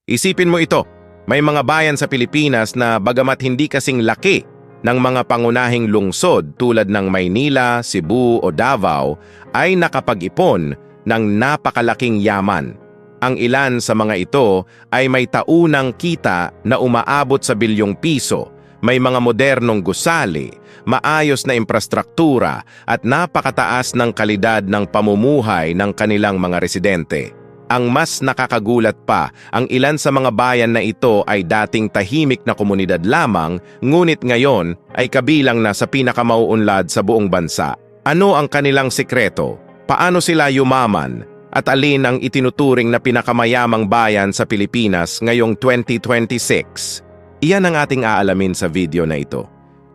Isipin mo ito, may mga bayan sa Pilipinas na bagamat hindi kasing laki ng mga pangunahing lungsod tulad ng Maynila, Cebu o Davao ay nakapag-ipon ng napakalaking yaman. Ang ilan sa mga ito ay may taunang kita na umaabot sa bilyong piso, may mga modernong gusali, maayos na infrastruktura at napakataas ng kalidad ng pamumuhay ng kanilang mga residente. Ang mas nakakagulat pa, ang ilan sa mga bayan na ito ay dating tahimik na komunidad lamang, ngunit ngayon ay kabilang na sa pinakamauunlad sa buong bansa. Ano ang kanilang sikreto? Paano sila yumaman? At alin ang itinuturing na pinakamayamang bayan sa Pilipinas ngayong 2026? Iyan ang ating aalamin sa video na ito.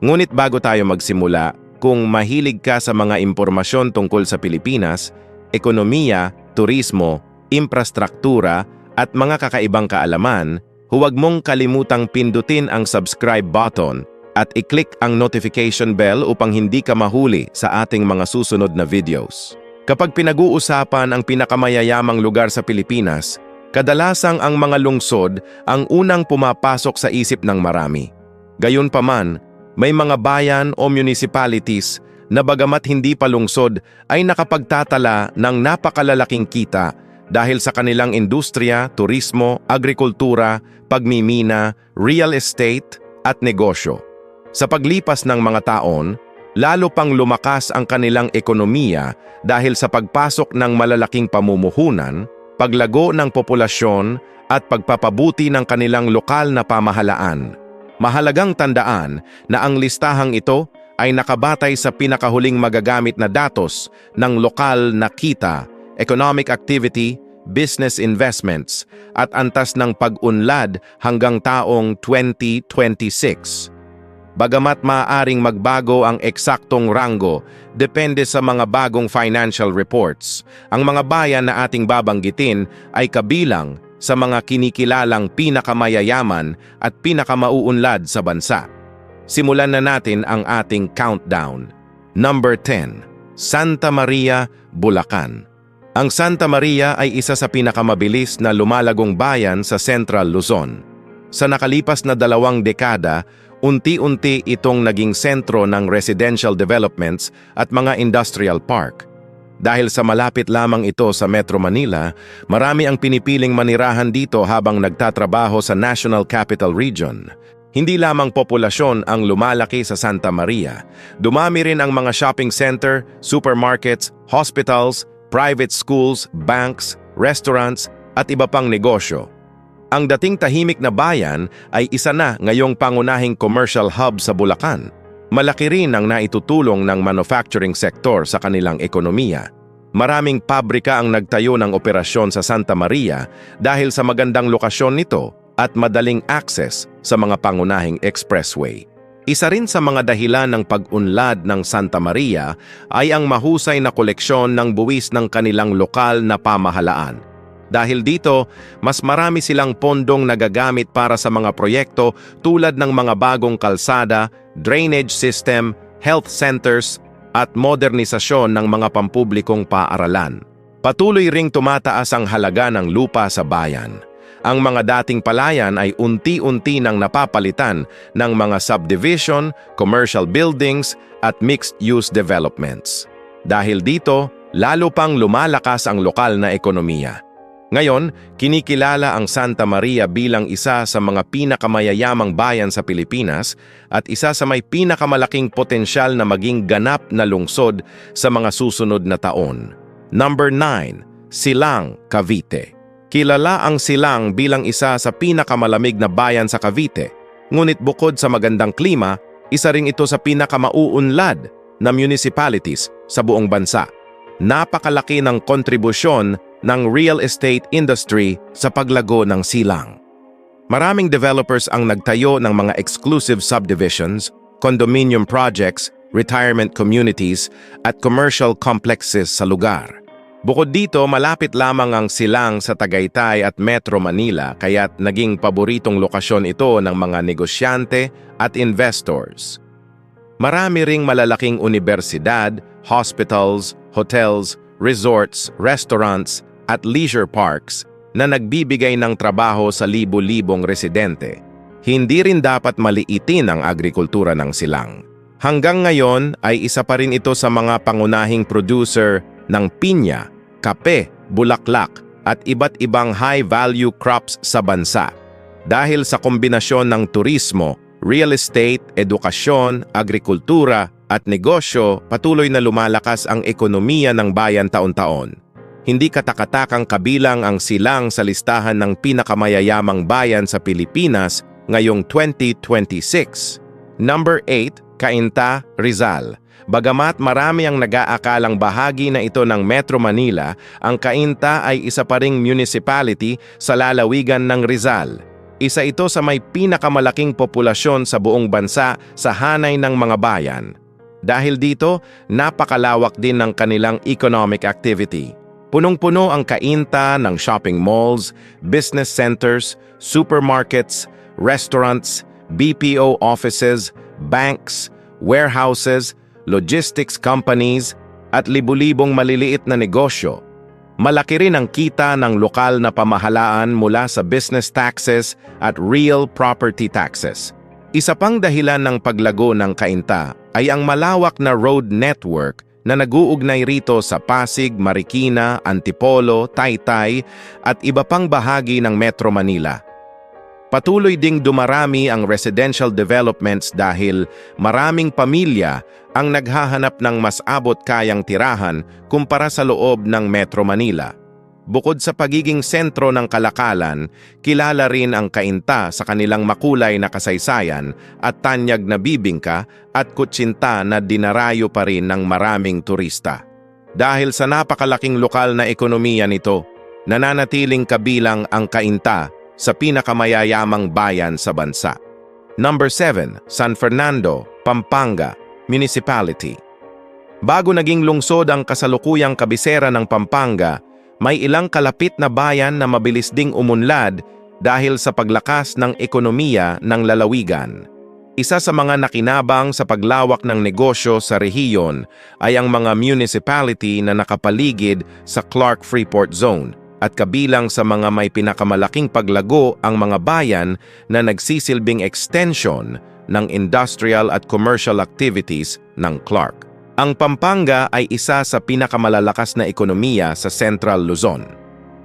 Ngunit bago tayo magsimula, kung mahilig ka sa mga impormasyon tungkol sa Pilipinas, ekonomiya, turismo, infrastruktura at mga kakaibang kaalaman, huwag mong kalimutang pindutin ang subscribe button at i-click ang notification bell upang hindi ka mahuli sa ating mga susunod na videos. Kapag pinag-uusapan ang pinakamayayamang lugar sa Pilipinas, kadalasang ang mga lungsod ang unang pumapasok sa isip ng marami. Gayunpaman, may mga bayan o municipalities na bagamat hindi pa lungsod ay nakapagtatala ng napakalalaking kita dahil sa kanilang industriya, turismo, agrikultura, pagmimina, real estate at negosyo. Sa paglipas ng mga taon, lalo pang lumakas ang kanilang ekonomiya dahil sa pagpasok ng malalaking pamumuhunan, paglago ng populasyon at pagpapabuti ng kanilang lokal na pamahalaan. Mahalagang tandaan na ang listahang ito ay nakabatay sa pinakahuling magagamit na datos ng lokal na kita, economic activity, business investments, at antas ng pag-unlad hanggang taong 2026. Bagamat maaaring magbago ang eksaktong ranggo, depende sa mga bagong financial reports, ang mga bayan na ating babanggitin ay kabilang sa mga kinikilalang pinakamayayaman at pinakamauunlad sa bansa. Simulan na natin ang ating countdown. Number 10. Santa Maria, Bulacan. Ang Santa Maria ay isa sa pinakamabilis na lumalagong bayan sa Central Luzon. Sa nakalipas na 2 dekada, unti-unti itong naging sentro ng residential developments at mga industrial park. Dahil sa malapit lamang ito sa Metro Manila, marami ang pinipiling manirahan dito habang nagtatrabaho sa National Capital Region. Hindi lamang populasyon ang lumalaki sa Santa Maria, dumami rin ang mga shopping center, supermarkets, hospitals, private schools, banks, restaurants at iba pang negosyo. Ang dating tahimik na bayan ay isa na ngayong pangunahing commercial hub sa Bulacan. Malaki rin ang naitutulong ng manufacturing sector sa kanilang ekonomiya. Maraming pabrika ang nagtayo ng operasyon sa Santa Maria dahil sa magandang lokasyon nito at madaling access sa mga pangunahing expressway. Isa rin sa mga dahilan ng pag-unlad ng Santa Maria ay ang mahusay na koleksyon ng buwis ng kanilang lokal na pamahalaan. Dahil dito, mas marami silang pondong nagagamit para sa mga proyekto tulad ng mga bagong kalsada, drainage system, health centers, at modernisasyon ng mga pampublikong paaralan. Patuloy ring tumataas ang halaga ng lupa sa bayan. Ang mga dating palayan ay unti-unti nang napapalitan ng mga subdivision, commercial buildings, at mixed-use developments. Dahil dito, lalo pang lumalakas ang lokal na ekonomiya. Ngayon, kinikilala ang Santa Maria bilang isa sa mga pinakamayayamang bayan sa Pilipinas at isa sa may pinakamalaking potensyal na maging ganap na lungsod sa mga susunod na taon. Number 9. Silang, Cavite. Kilala ang Silang bilang isa sa pinakamalamig na bayan sa Cavite, ngunit bukod sa magandang klima, isa rin ito sa pinakamauunlad na municipalities sa buong bansa. Napakalaki ng kontribusyon ng real estate industry sa paglago ng Silang. Maraming developers ang nagtayo ng mga exclusive subdivisions, condominium projects, retirement communities, at commercial complexes sa lugar. Bukod dito, malapit lamang ang Silang sa Tagaytay at Metro Manila kaya't naging paboritong lokasyon ito ng mga negosyante at investors. Marami ring malalaking universidad, hospitals, hotels, resorts, restaurants, at leisure parks na nagbibigay ng trabaho sa libo-libong residente. Hindi rin dapat maliitin ang agrikultura ng silang. Hanggang ngayon ay isa pa rin ito sa mga pangunahing producer ng pinya, kape, bulaklak at iba't ibang high-value crops sa bansa. Dahil sa kombinasyon ng turismo, real estate, edukasyon, agrikultura at negosyo, patuloy na lumalakas ang ekonomiya ng bayan taon-taon. Hindi katakatakang kabilang ang silang sa listahan ng pinakamayayamang bayan sa Pilipinas ngayong 2026. Number 8, Cainta, Rizal. Bagamat marami ang nag-aakalang bahagi na ito ng Metro Manila, ang Cainta ay isa pa ring municipality sa lalawigan ng Rizal. Isa ito sa may pinakamalaking populasyon sa buong bansa sa hanay ng mga bayan. Dahil dito, napakalawak din ng kanilang economic activity. Punong-puno ang Cainta ng shopping malls, business centers, supermarkets, restaurants, BPO offices, banks, warehouses, logistics companies, at libu-libong maliliit na negosyo. Malaki rin ang kita ng lokal na pamahalaan mula sa business taxes at real property taxes. Isa pang dahilan ng paglago ng Cainta ay ang malawak na road network na nag-uugnay rito sa Pasig, Marikina, Antipolo, Taytay at iba pang bahagi ng Metro Manila. Patuloy ding dumarami ang residential developments dahil maraming pamilya ang naghahanap ng mas abot-kayang tirahan kumpara sa loob ng Metro Manila. Bukod sa pagiging sentro ng kalakalan, kilala rin ang Cainta sa kanilang makulay na kasaysayan at tanyag na bibingka at kutsinta na dinarayo pa rin ng maraming turista. Dahil sa napakalaking lokal na ekonomiya nito, nananatiling kabilang ang Cainta sa pinakamayayamang bayan sa bansa. Number 7, San Fernando, Pampanga, Municipality. Bago naging lungsod ang kasalukuyang kabisera ng Pampanga, may ilang kalapit na bayan na mabilis ding umunlad dahil sa paglakas ng ekonomiya ng lalawigan. Isa sa mga nakinabang sa paglawak ng negosyo sa rehiyon ay ang mga municipality na nakapaligid sa Clark Freeport Zone, at kabilang sa mga may pinakamalaking paglago ang mga bayan na nagsisilbing extension ng industrial at commercial activities ng Clark. Ang Pampanga ay isa sa pinakamalalakas na ekonomiya sa Central Luzon.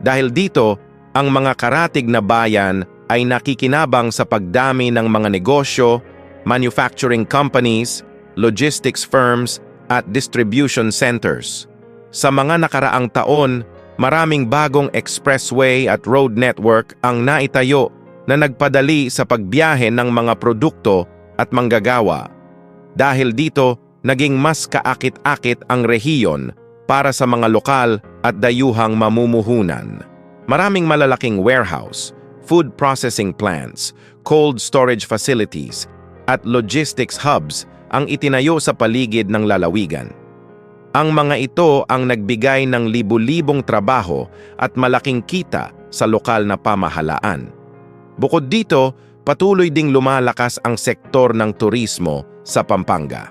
Dahil dito, ang mga karatig na bayan ay nakikinabang sa pagdami ng mga negosyo, manufacturing companies, logistics firms, at distribution centers. Sa mga nakaraang taon, maraming bagong expressway at road network ang naitayo na nagpadali sa pagbiyahe ng mga produkto at manggagawa. Dahil dito, naging mas kaakit-akit ang rehiyon para sa mga lokal at dayuhang mamumuhunan. Maraming malalaking warehouse, food processing plants, cold storage facilities, at logistics hubs ang itinayo sa paligid ng lalawigan. Ang mga ito ang nagbigay ng libu-libong trabaho at malaking kita sa lokal na pamahalaan. Bukod dito, patuloy ding lumalakas ang sektor ng turismo sa Pampanga.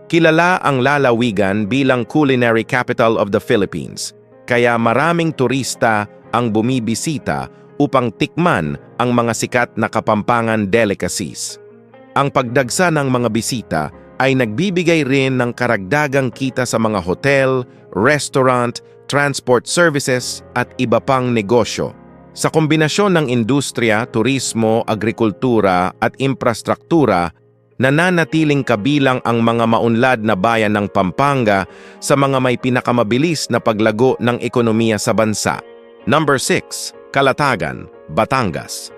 Kilala ang lalawigan bilang culinary capital of the Philippines, kaya maraming turista ang bumibisita upang tikman ang mga sikat na Kapampangan delicacies. Ang pagdagsa ng mga bisita ay nagbibigay rin ng karagdagang kita sa mga hotel, restaurant, transport services at iba pang negosyo. Sa kombinasyon ng industriya, turismo, agrikultura at infrastruktura, nananatiling kabilang ang mga maunlad na bayan ng Pampanga sa mga may pinakamabilis na paglago ng ekonomiya sa bansa. Number 6, Calatagan, Batangas.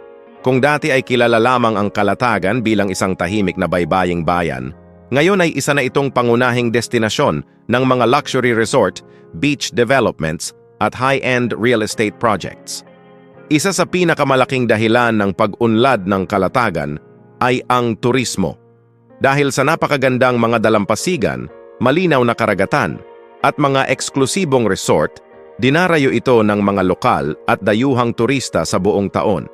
Kung dati ay kilala lamang ang Calatagan bilang isang tahimik na baybaying bayan, ngayon ay isa na itong pangunahing destinasyon ng mga luxury resort, beach developments at high-end real estate projects. Isa sa pinakamalaking dahilan ng pag-unlad ng Calatagan ay ang turismo. Dahil sa napakagandang mga dalampasigan, malinaw na karagatan, at mga eksklusibong resort, dinarayo ito ng mga lokal at dayuhang turista sa buong taon.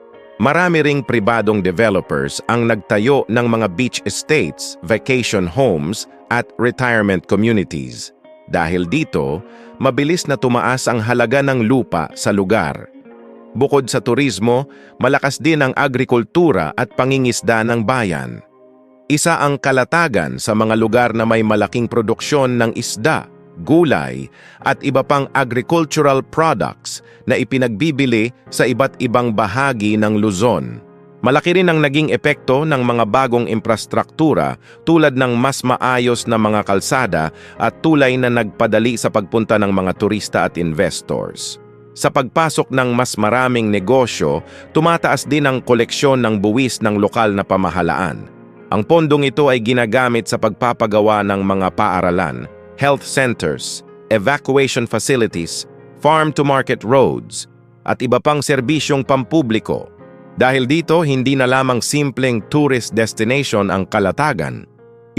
Marami ring pribadong developers ang nagtayo ng mga beach estates, vacation homes, at retirement communities. Dahil dito, mabilis na tumaas ang halaga ng lupa sa lugar. Bukod sa turismo, malakas din ang agrikultura at pangingisda ng bayan. Isa ang Kalatagan sa mga lugar na may malaking produksyon ng isda, gulay, at iba pang agricultural products na ipinagbibili sa iba't ibang bahagi ng Luzon. Malaki rin ang naging epekto ng mga bagong infrastruktura tulad ng mas maayos na mga kalsada at tulay na nagpadali sa pagpunta ng mga turista at investors. Sa pagpasok ng mas maraming negosyo, tumataas din ang koleksyon ng buwis ng lokal na pamahalaan. Ang pondong ito ay ginagamit sa pagpapagawa ng mga paaralan, health centers, evacuation facilities, farm-to-market roads, at iba pang serbisyong pampubliko. Dahil dito, hindi na lamang simpleng tourist destination ang Kalatagan.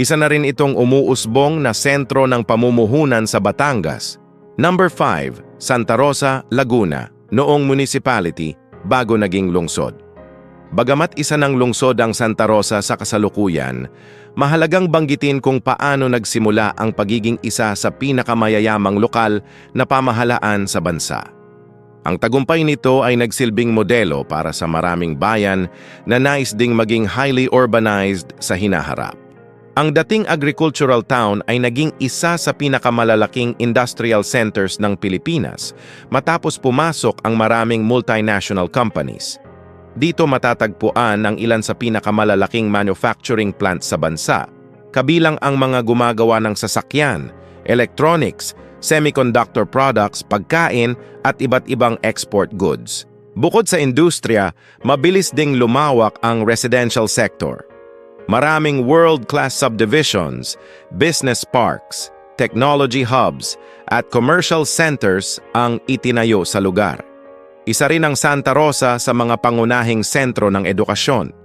Isa na rin itong umuusbong na sentro ng pamumuhunan sa Batangas. Number 5, Santa Rosa, Laguna, noong municipality bago naging lungsod. Bagamat isa ng lungsod ang Santa Rosa sa kasalukuyan, mahalagang banggitin kung paano nagsimula ang pagiging isa sa pinakamayayamang lokal na pamahalaan sa bansa. Ang tagumpay nito ay nagsilbing modelo para sa maraming bayan na nais ding maging highly urbanized sa hinaharap. Ang dating agricultural town ay naging isa sa pinakamalalaking industrial centers ng Pilipinas matapos pumasok ang maraming multinational companies. Dito matatagpuan ang ilan sa pinakamalalaking manufacturing plants sa bansa, kabilang ang mga gumagawa ng sasakyan, electronics, semiconductor products, pagkain at iba't ibang export goods. Bukod sa industriya, mabilis ding lumawak ang residential sector. Maraming world-class subdivisions, business parks, technology hubs at commercial centers ang itinayo sa lugar. Isa rin ang Santa Rosa sa mga pangunahing sentro ng edukasyon.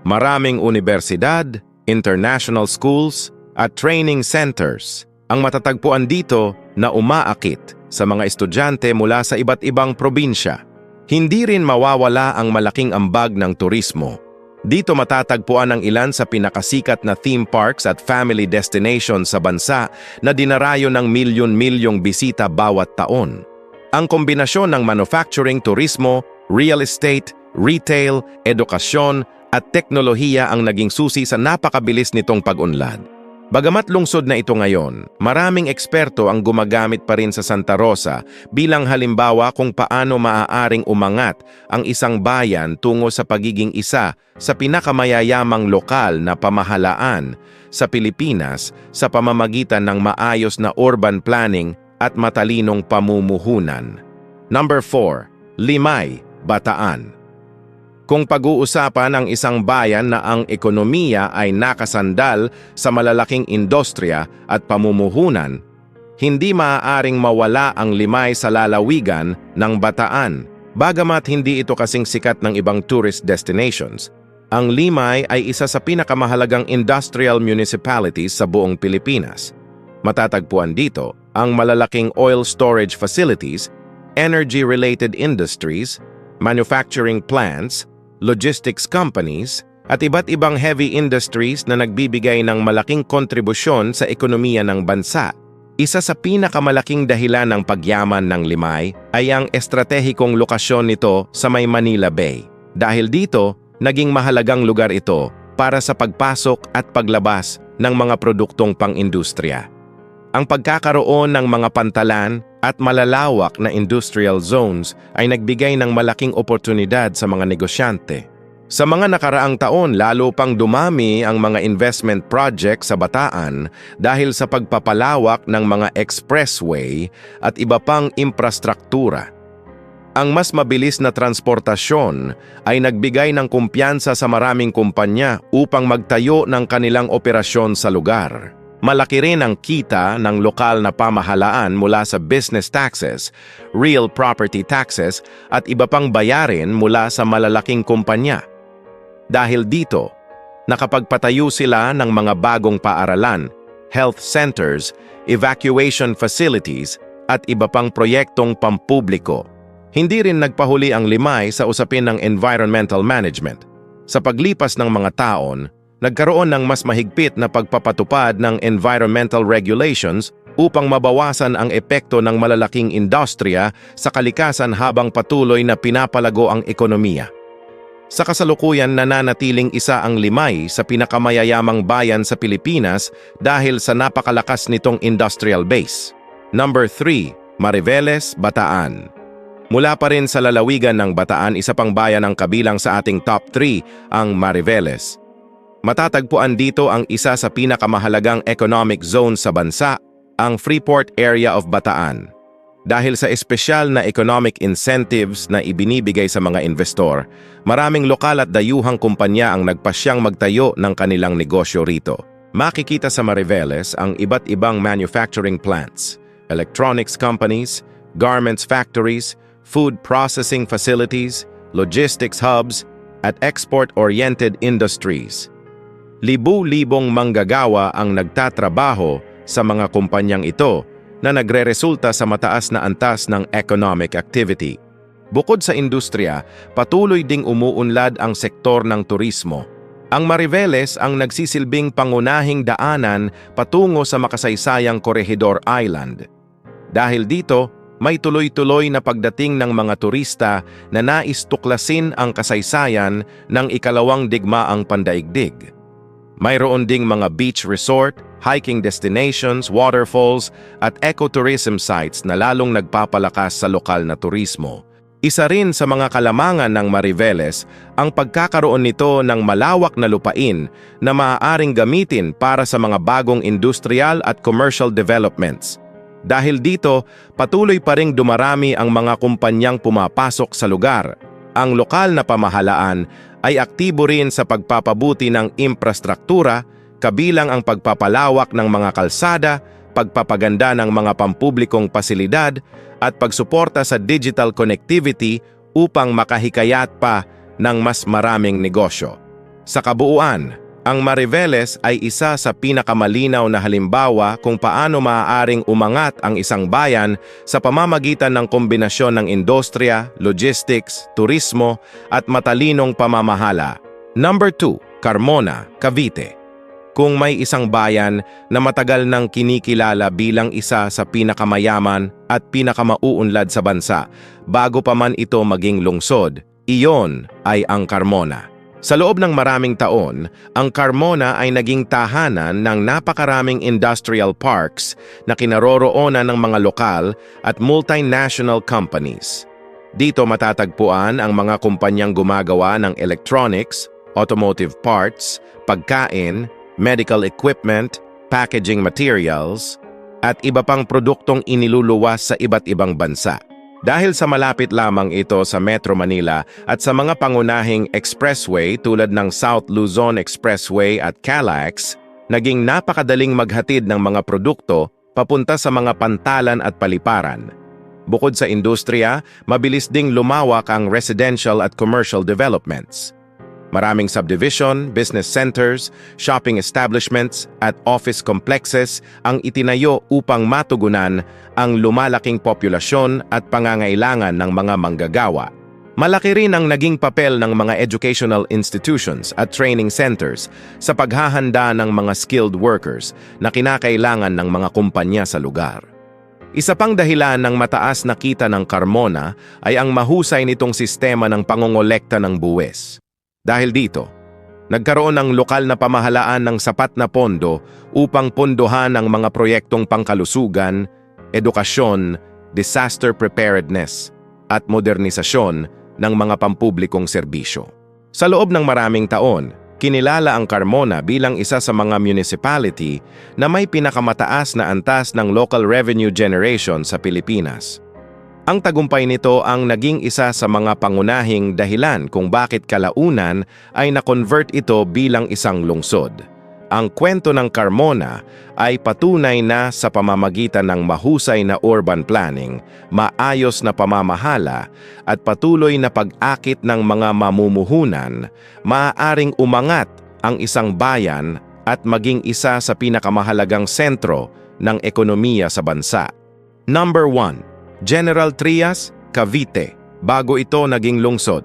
Maraming universidad, international schools, at training centers ang matatagpuan dito na umaakit sa mga estudyante mula sa iba't ibang probinsya. Hindi rin mawawala ang malaking ambag ng turismo. Dito matatagpuan ang ilan sa pinakasikat na theme parks at family destinations sa bansa na dinarayo ng milyon-milyong bisita bawat taon. Ang kombinasyon ng manufacturing, turismo, real estate, retail, edukasyon at teknolohiya ang naging susi sa napakabilis nitong pag-unlad. Bagamat lungsod na ito ngayon, maraming eksperto ang gumagamit pa rin sa Santa Rosa bilang halimbawa kung paano maaaring umangat ang isang bayan tungo sa pagiging isa sa pinakamayayamang lokal na pamahalaan sa Pilipinas sa pamamagitan ng maayos na urban planning at matalinong pamumuhunan. Number 4, Limay, Bataan. Kung pag-uusapan ang isang bayan na ang ekonomiya ay nakasandal sa malalaking industriya at pamumuhunan, hindi maaaring mawala ang Limay sa lalawigan ng Bataan. Bagamat hindi ito kasing sikat ng ibang tourist destinations, ang Limay ay isa sa pinakamahalagang industrial municipalities sa buong Pilipinas. Matatagpuan dito ang malalaking oil storage facilities, energy-related industries, manufacturing plants, logistics companies, at iba't ibang heavy industries na nagbibigay ng malaking kontribusyon sa ekonomiya ng bansa. Isa sa pinakamalaking dahilan ng pagyaman ng Limay ay ang estratehikong lokasyon nito sa may Manila Bay. Dahil dito, naging mahalagang lugar ito para sa pagpasok at paglabas ng mga produktong pang-industriya. Ang pagkakaroon ng mga pantalan at malalawak na industrial zones ay nagbigay ng malaking oportunidad sa mga negosyante. Sa mga nakaraang taon, lalo pang dumami ang mga investment projects sa Bataan dahil sa pagpapalawak ng mga expressway at iba pang infrastruktura. Ang mas mabilis na transportasyon ay nagbigay ng kumpiyansa sa maraming kumpanya upang magtayo ng kanilang operasyon sa lugar. Malaki rin ang kita ng lokal na pamahalaan mula sa business taxes, real property taxes at iba pang bayarin mula sa malalaking kumpanya. Dahil dito, nakapagpatayo sila ng mga bagong paaralan, health centers, evacuation facilities at iba pang proyektong pampubliko. Hindi rin nagpahuli ang Limay sa usapin ng environmental management. Sa paglipas ng mga taon, nagkaroon ng mas mahigpit na pagpapatupad ng environmental regulations upang mabawasan ang epekto ng malalaking industriya sa kalikasan habang patuloy na pinapalago ang ekonomiya. Sa kasalukuyan, nananatiling isa ang Limay sa pinakamayayamang bayan sa Pilipinas dahil sa napakalakas nitong industrial base. Number 3, Mariveles, Bataan. Mula pa rin sa lalawigan ng Bataan, isa pang bayan ang kabilang sa ating top 3, ang Mariveles. Matatagpuan dito ang isa sa pinakamahalagang economic zone sa bansa, ang Freeport Area of Bataan. Dahil sa espesyal na economic incentives na ibinibigay sa mga investor, maraming lokal at dayuhang kumpanya ang nagpasyang magtayo ng kanilang negosyo rito. Makikita sa Mariveles ang iba't ibang manufacturing plants, electronics companies, garments factories, food processing facilities, logistics hubs, at export-oriented industries. Libu-libong manggagawa ang nagtatrabaho sa mga kumpanyang ito na nagreresulta sa mataas na antas ng economic activity. Bukod sa industriya, patuloy ding umuunlad ang sektor ng turismo. Ang Mariveles ang nagsisilbing pangunahing daanan patungo sa makasaysayang Corregidor Island. Dahil dito, may tuloy-tuloy na pagdating ng mga turista na nais tuklasin ang kasaysayan ng ikalawang digmaang pandaigdig. Mayroon ding mga beach resort, hiking destinations, waterfalls, at ecotourism sites na lalong nagpapalakas sa lokal na turismo. Isa rin sa mga kalamangan ng Mariveles ang pagkakaroon nito ng malawak na lupain na maaaring gamitin para sa mga bagong industrial at commercial developments. Dahil dito, patuloy pa ring dumarami ang mga kumpanyang pumapasok sa lugar. Ang lokal na pamahalaan ay aktibo rin sa pagpapabuti ng infrastruktura, kabilang ang pagpapalawak ng mga kalsada, pagpapaganda ng mga pampublikong pasilidad, at pagsuporta sa digital connectivity upang makahikayat pa ng mas maraming negosyo. Sa kabuuan, ang Mariveles ay isa sa pinakamalinaw na halimbawa kung paano maaaring umangat ang isang bayan sa pamamagitan ng kombinasyon ng industriya, logistics, turismo, at matalinong pamamahala. Number 2, Carmona, Cavite. Kung may isang bayan na matagal nang kinikilala bilang isa sa pinakamayaman at pinakamauunlad sa bansa, bago pa man ito maging lungsod, iyon ay ang Carmona. Sa loob ng maraming taon, ang Carmona ay naging tahanan ng napakaraming industrial parks na kinaroroonan ng mga lokal at multinational companies. Dito matatagpuan ang mga kumpanyang gumagawa ng electronics, automotive parts, pagkain, medical equipment, packaging materials, at iba pang produktong iniluluwas sa iba't ibang bansa. Dahil sa malapit lamang ito sa Metro Manila at sa mga pangunahing expressway tulad ng South Luzon Expressway at CALAX, naging napakadaling maghatid ng mga produkto papunta sa mga pantalan at paliparan. Bukod sa industriya, mabilis ding lumawak ang residential at commercial developments. Maraming subdivision, business centers, shopping establishments at office complexes ang itinayo upang matugunan ang lumalaking populasyon at pangangailangan ng mga manggagawa. Malaki rin ang naging papel ng mga educational institutions at training centers sa paghahanda ng mga skilled workers na kinakailangan ng mga kumpanya sa lugar. Isa pang dahilan ng mataas na kita ng Carmona ay ang mahusay nitong sistema ng pangongolekta ng buwis. Dahil dito, nagkaroon ng lokal na pamahalaan ng sapat na pondo upang pondohan ang mga proyektong pangkalusugan, edukasyon, disaster preparedness, at modernisasyon ng mga pampublikong serbisyo. Sa loob ng maraming taon, kinilala ang Carmona bilang isa sa mga municipality na may pinakamataas na antas ng local revenue generation sa Pilipinas. Ang tagumpay nito ang naging isa sa mga pangunahing dahilan kung bakit kalaunan ay na-convert ito bilang isang lungsod. Ang kwento ng Carmona ay patunay na sa pamamagitan ng mahusay na urban planning, maayos na pamamahala at patuloy na pag-akit ng mga mamumuhunan, maaaring umangat ang isang bayan at maging isa sa pinakamahalagang sentro ng ekonomiya sa bansa. Number 1. General Trias, Cavite, bago ito naging lungsod.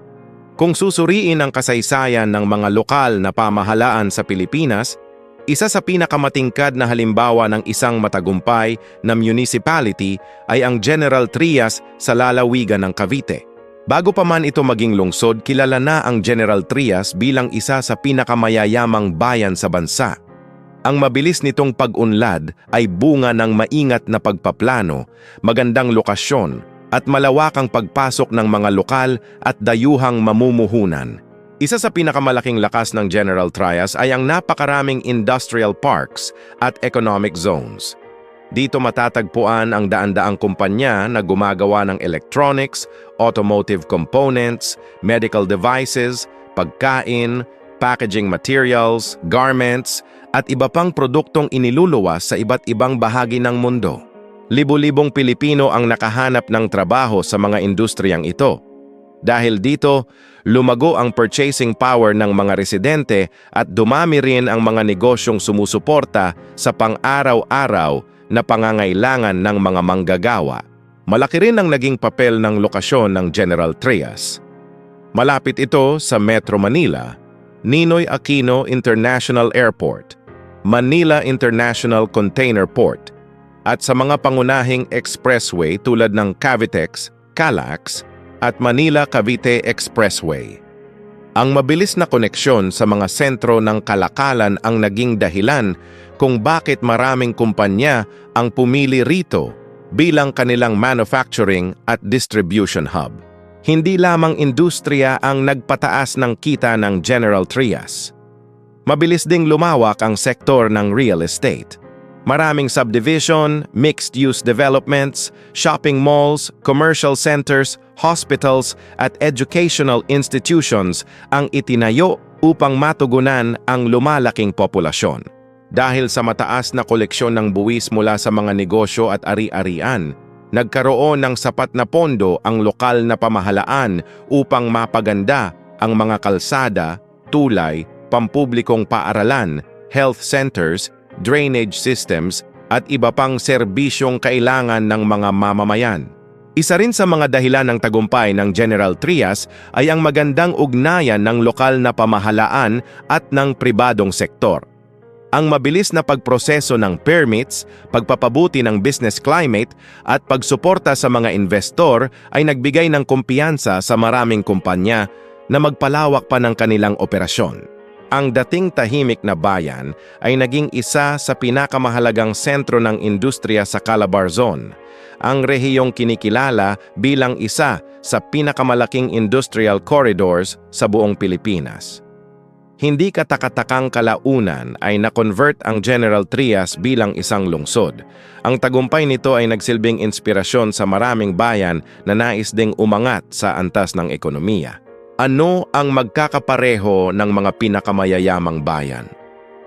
Kung susuriin ang kasaysayan ng mga lokal na pamahalaan sa Pilipinas, Isa sa pinakamatingkad na halimbawa ng isang matagumpay na municipality ay ang General Trias sa lalawigan ng Cavite. Bago pa man ito maging lungsod, kilala na ang General Trias bilang isa sa pinakamayayamang bayan sa bansa. Ang mabilis nitong pag-unlad ay bunga ng maingat na pagpaplano, magandang lokasyon, at malawakang pagpasok ng mga lokal at dayuhang mamumuhunan. Isa sa pinakamalaking lakas ng General Trias ay ang napakaraming industrial parks at economic zones. Dito matatagpuan ang daan-daang kumpanya na gumagawa ng electronics, automotive components, medical devices, pagkain, packaging materials, garments, at iba pang produktong iniluluwas sa iba't ibang bahagi ng mundo. Libo-libong Pilipino ang nakahanap ng trabaho sa mga industriyang ito. Dahil dito, lumago ang purchasing power ng mga residente at dumami rin ang mga negosyong sumusuporta sa pang-araw-araw na pangangailangan ng mga manggagawa. Malaki rin ang naging papel ng lokasyon ng General Trias. Malapit ito sa Metro Manila, Ninoy Aquino International Airport, Manila International Container Port, at sa mga pangunahing expressway tulad ng Cavitex, Calax, at Manila-Cavite Expressway. Ang mabilis na koneksyon sa mga sentro ng kalakalan ang naging dahilan kung bakit maraming kumpanya ang pumili rito bilang kanilang manufacturing at distribution hub. Hindi lamang industriya ang nagpataas ng kita ng General Trias. Mabilis ding lumawak ang sektor ng real estate. Maraming subdivision, mixed-use developments, shopping malls, commercial centers, hospitals at educational institutions ang itinayo upang matugunan ang lumalaking populasyon. Dahil sa mataas na koleksyon ng buwis mula sa mga negosyo at ari-arian, nagkaroon ng sapat na pondo ang lokal na pamahalaan upang mapaganda ang mga kalsada, tulay, pampublikong paaralan, health centers, drainage systems at iba pang serbisyong kailangan ng mga mamamayan. Isa rin sa mga dahilan ng tagumpay ng General Trias ay ang magandang ugnayan ng lokal na pamahalaan at ng pribadong sektor. Ang mabilis na pagproseso ng permits, pagpapabuti ng business climate at pagsuporta sa mga investor ay nagbigay ng kumpiyansa sa maraming kumpanya na magpalawak pa ng kanilang operasyon. Ang dating tahimik na bayan ay naging isa sa pinakamahalagang sentro ng industriya sa Calabarzon, ang rehiyong kinikilala bilang isa sa pinakamalaking industrial corridors sa buong Pilipinas. Hindi katakatakang kalaunan ay na-convert ang General Trias bilang isang lungsod. Ang tagumpay nito ay nagsilbing inspirasyon sa maraming bayan na nais ding umangat sa antas ng ekonomiya. Ano ang magkakapareho ng mga pinakamayayamang bayan?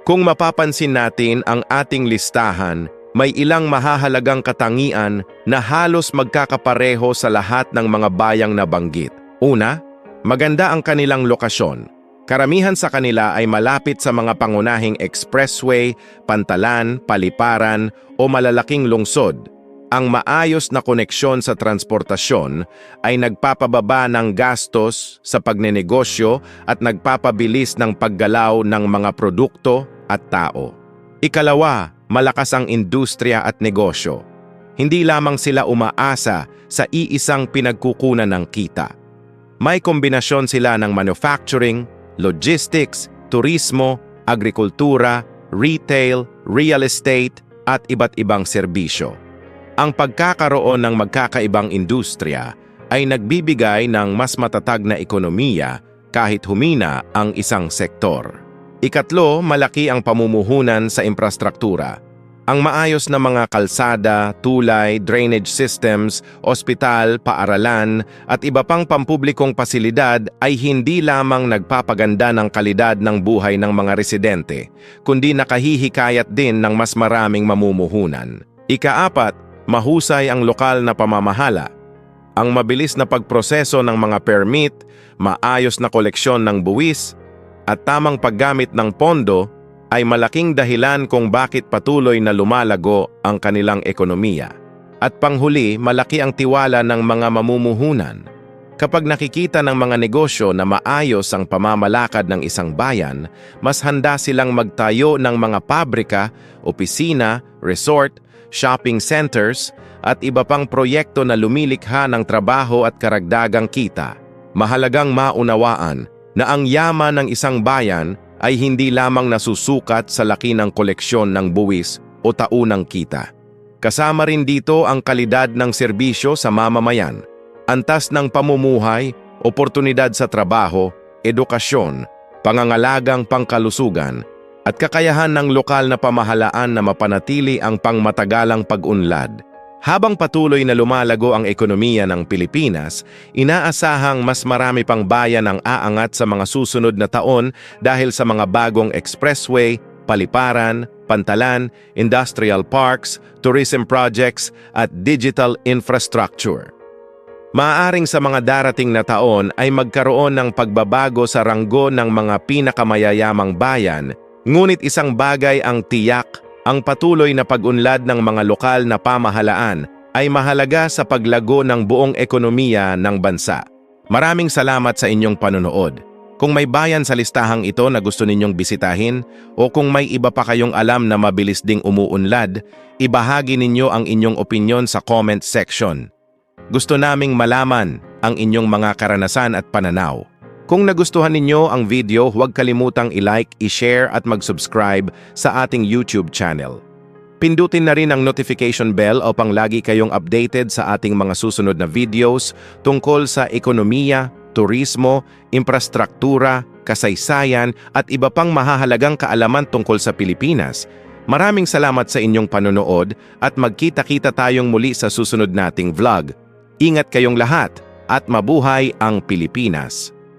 Kung mapapansin natin ang ating listahan, may ilang mahahalagang katangian na halos magkakapareho sa lahat ng mga bayang nabanggit. Una, maganda ang kanilang lokasyon. Karamihan sa kanila ay malapit sa mga pangunahing expressway, pantalan, paliparan o malalaking lungsod. Ang maayos na koneksyon sa transportasyon ay nagpapababa ng gastos sa pagnenegosyo at nagpapabilis ng paggalaw ng mga produkto at tao. Ikalawa, malakas ang industriya at negosyo. Hindi lamang sila umaasa sa iisang pinagkukunan ng kita. May kombinasyon sila ng manufacturing, logistics, turismo, agrikultura, retail, real estate at iba't ibang serbisyo. Ang pagkakaroon ng magkakaibang industriya ay nagbibigay ng mas matatag na ekonomiya kahit humina ang isang sektor. Ikatlo, malaki ang pamumuhunan sa infrastruktura. Ang maayos na mga kalsada, tulay, drainage systems, ospital, paaralan at iba pang pampublikong pasilidad ay hindi lamang nagpapaganda ng kalidad ng buhay ng mga residente, kundi nakahihikayat din ng mas maraming mamumuhunan. Ikaapat, mahusay ang lokal na pamamahala. Ang mabilis na pagproseso ng mga permit, maayos na koleksyon ng buwis, at tamang paggamit ng pondo ay malaking dahilan kung bakit patuloy na lumalago ang kanilang ekonomiya. At panghuli, malaki ang tiwala ng mga mamumuhunan. Kapag nakikita ng mga negosyo na maayos ang pamamalakad ng isang bayan, mas handa silang magtayo ng mga pabrika, opisina, resort, shopping centers, at iba pang proyekto na lumilikha ng trabaho at karagdagang kita. Mahalagang maunawaan na ang yaman ng isang bayan ay hindi lamang nasusukat sa laki ng koleksyon ng buwis o taunang kita. Kasama rin dito ang kalidad ng serbisyo sa mamamayan, antas ng pamumuhay, oportunidad sa trabaho, edukasyon, pangangalagang pangkalusugan, at kakayahan ng lokal na pamahalaan na mapanatili ang pangmatagalang pag-unlad. Habang patuloy na lumalago ang ekonomiya ng Pilipinas, inaasahang mas marami pang bayan ang aangat sa mga susunod na taon dahil sa mga bagong expressway, paliparan, pantalan, industrial parks, tourism projects, at digital infrastructure. Maaaring sa mga darating na taon ay magkaroon ng pagbabago sa ranggo ng mga pinakamayayamang bayan, ngunit isang bagay ang tiyak: ang patuloy na pag-unlad ng mga lokal na pamahalaan ay mahalaga sa paglago ng buong ekonomiya ng bansa. Maraming salamat sa inyong panonood. Kung may bayan sa listahang ito na gusto ninyong bisitahin o kung may iba pa kayong alam na mabilis ding umuunlad, ibahagi ninyo ang inyong opinyon sa comment section. Gusto naming malaman ang inyong mga karanasan at pananaw. Kung nagustuhan ninyo ang video, huwag kalimutang i-like, i-share at mag-subscribe sa ating YouTube channel. Pindutin na rin ang notification bell upang lagi kayong updated sa ating mga susunod na videos tungkol sa ekonomiya, turismo, infrastruktura, kasaysayan at iba pang mahahalagang kaalaman tungkol sa Pilipinas. Maraming salamat sa inyong panonood at magkita-kita tayong muli sa susunod nating vlog. Ingat kayong lahat at mabuhay ang Pilipinas!